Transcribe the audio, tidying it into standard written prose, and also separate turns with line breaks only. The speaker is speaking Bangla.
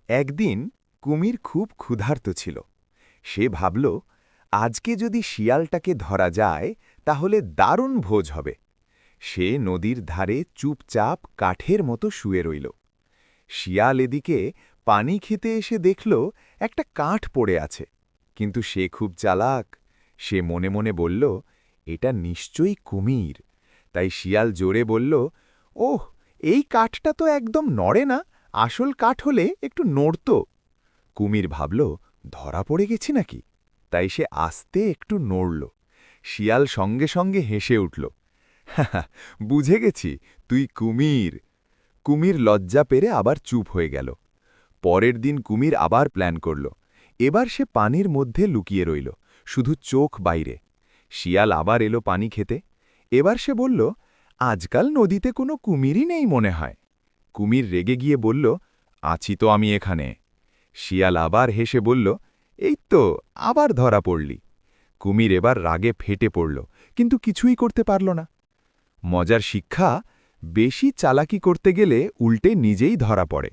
একদিন কুমির খুব ক্ষুধার্ত ছিল। সে ভাবল, আজকে যদি শিয়ালটাকে ধরা যায় তাহলে দারুণ ভোজ হবে। সে নদীর ধারে চুপচাপ কাঠের মতো শুয়ে রইল। শিয়াল এদিকে পানি খেতে এসে দেখল একটা কাঠ পড়ে আছে, কিন্তু সে খুব চালাক। সে মনে মনে বলল, এটা নিশ্চয়ই কুমির। তাই শিয়াল জোরে বলল, ওহ, এই কাঠটা তো একদম নড়ে না, আসল কাঠ হলে একটু নড়ত। কুমির ভাবল, ধরা পড়ে গেছি নাকি? তাই সে আস্তে একটু নড়ল। শিয়াল সঙ্গে সঙ্গে হেসে উঠল, হাহা, বুঝে গেছি, তুই কুমির। কুমির লজ্জা পেরে আবার চুপ হয়ে গেল। পরের দিন কুমির আবার প্ল্যান করল। এবার সে পানির মধ্যে লুকিয়ে রইল, শুধু চোখ বাইরে। শিয়াল আবার এলো পানি খেতে। এবার সে বলল, আজকাল নদীতে কোনো কুমিরই নেই মনে হয়। কুমির রেগে গিয়ে বলল, আছি তো আমি এখানে। শিয়াল আবার হেসে বলল, এই তো আবার ধরা পড়লি। কুমির এবার রাগে ফেটে পড়ল, কিন্তু কিছুই করতে পারল না। মজার শিক্ষা, বেশি চালাকি করতে গেলে উল্টে নিজেই ধরা পড়ে।